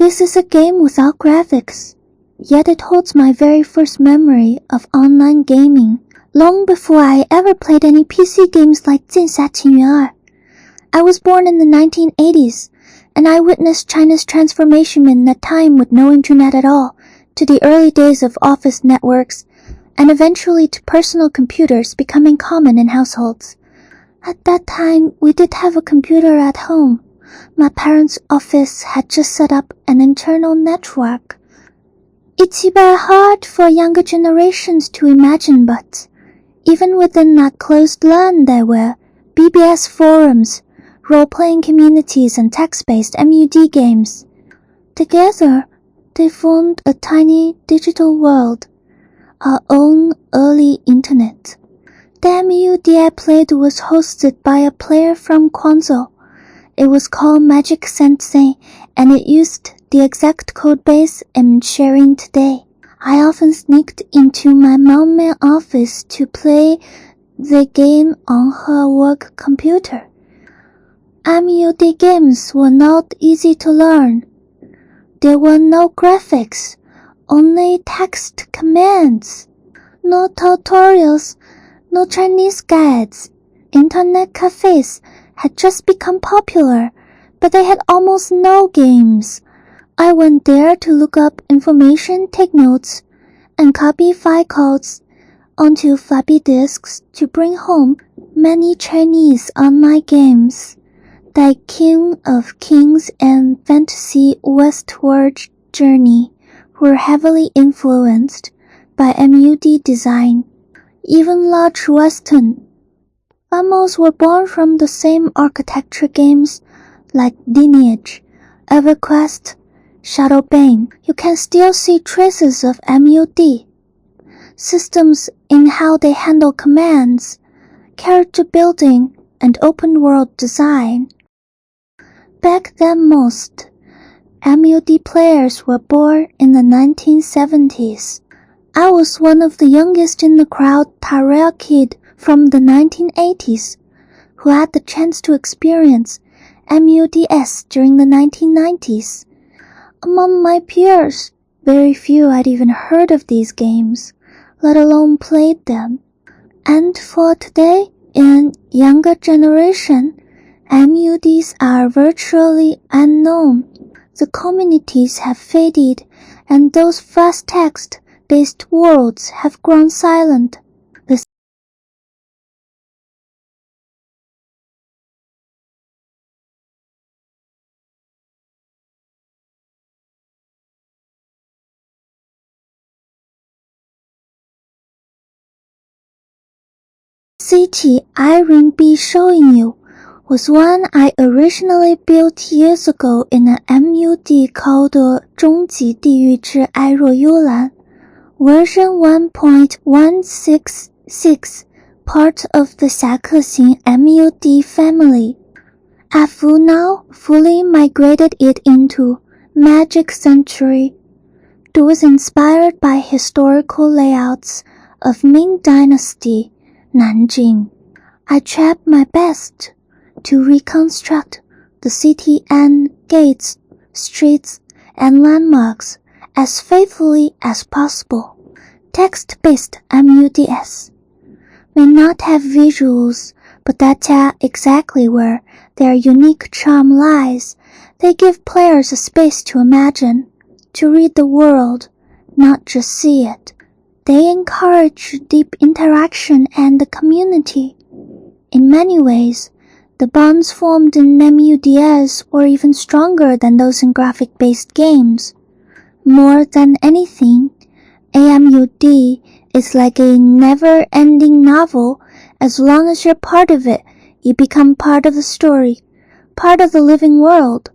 This is a game without graphics, yet it holds my very first memory of online gaming, long before I ever played any PC games like 剑侠情缘2. I was born in the 1980s, and I witnessed China's transformation in a time with no internet at all, to the early days of office networks, and eventually to personal computers becoming common in households. At that time, we did have a computer at home. My parents' office had just set up an internal network. It's very hard for younger generations to imagine, but even within that closed LAN there were BBS forums, role-playing communities, and text-based MUD games. Together, they formed a tiny digital world, our own early internet. The MUD I played was hosted by a player from Guangzhou. It was called Magic Sensei, and it used the exact codebase I'm sharing today. I often sneaked into my mom's office to play the game on her work computer. MUD games were not easy to learn. There were no graphics, only text commands. No tutorials, no Chinese guides. Internet cafes had just become popular, but they had almost no games. I went there to look up information, take notes, and copy file codes onto floppy disks to bring home many Chinese online games. The King of Kings and Fantasy Westward Journey were heavily influenced by MUD design. Even large Western MMOs were born from the same architecture games like Lineage, EverQuest, Shadowbane. You can still see traces of MUD. Systems in how they handle commands, character building, and open-world design. Back then most MUD players were born in the 1970s. I was one of the youngest in the crowd, a rare kid from the 1980s, who had the chance to experience MUDs during the 1990s. Among my peers, very few had even heard of these games, let alone played them. And for today, in younger generation, MUDs are virtually unknown. The communities have faded, and those fast text-based worlds have grown silent. The city I will be showing you was one I originally built years ago in an MUD called 终极地狱之哀若幽兰 version 1.166, part of the 侠客行 MUD family. I've now fully migrated it into Magic Century. It was inspired by historical layouts of Ming Dynasty Nanjing. I tried my best to reconstruct the city and gates, streets, and landmarks as faithfully as possible. Text-based MUDs may not have visuals, but that's exactly where their unique charm lies. They give players a space to imagine, to read the world, not just see it. They encourage deep interaction and the community. In many ways, the bonds formed in MUDs were even stronger than those in graphic-based games. More than anything, AMUD is like a never-ending novel. As long as you're part of it, you become part of the story, part of the living world.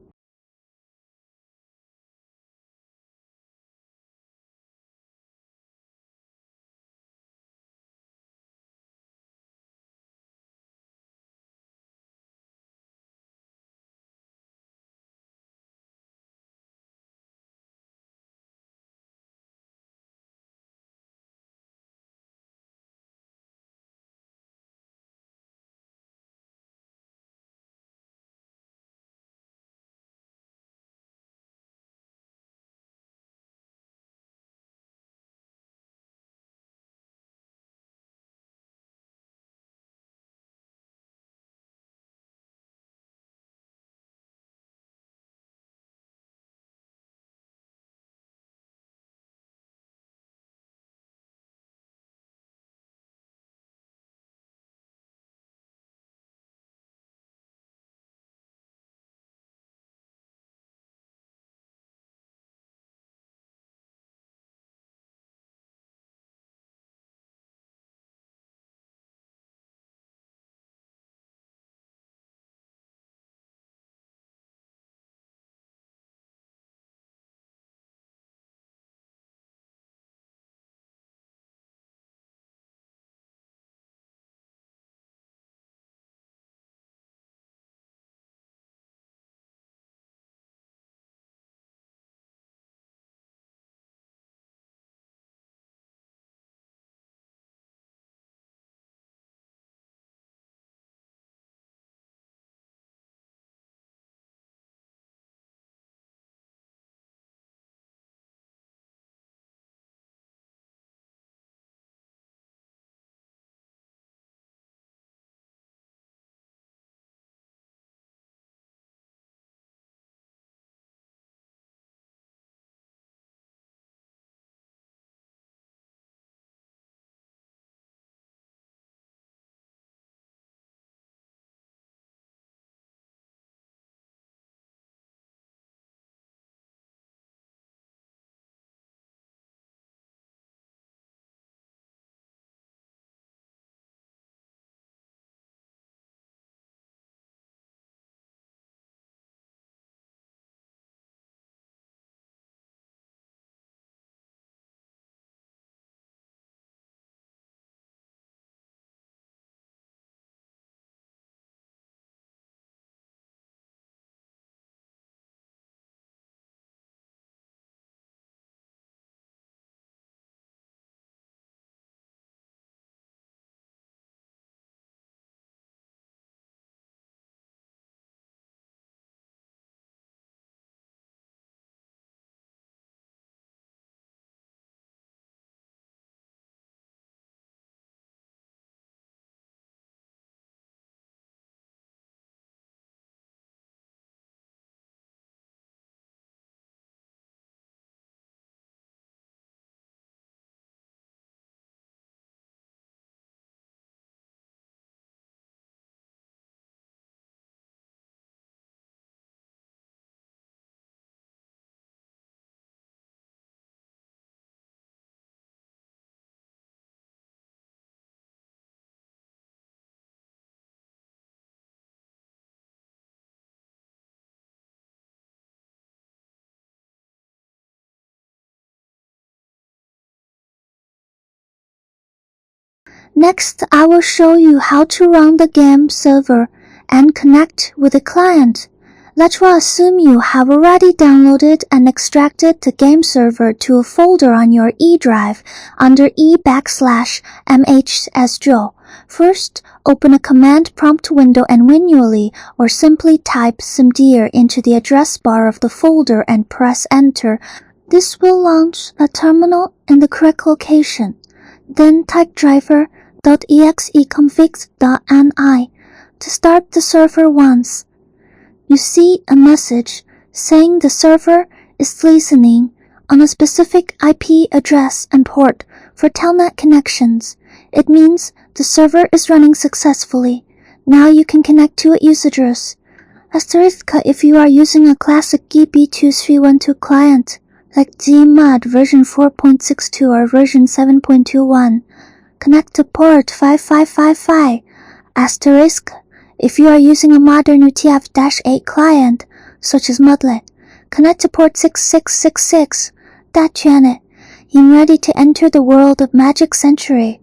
Next, I will show you how to run the game server and connect with the client. Let's assume you have already downloaded and extracted the game server to a folder on your E drive under e/mhsjo. First, open a command prompt window and manually or simply type zMUD into the address bar of the folder and press enter. This will launch a terminal in the correct location. Then type driver.execonfig.ini to start the server once. You see a message saying the server is listening on a specific IP address and port for Telnet connections. It means the server is running successfully. Now you can connect to a usage. Asterisk if you are using a classic GB2312 client, like zMUD version 4.62 or version 7.21, connect to port 5555. Asterisk if you are using a modern UTF-8 client, such as Mudlet, connect to port 6666. 大圈it. I'm ready to enter the world of Magic Century.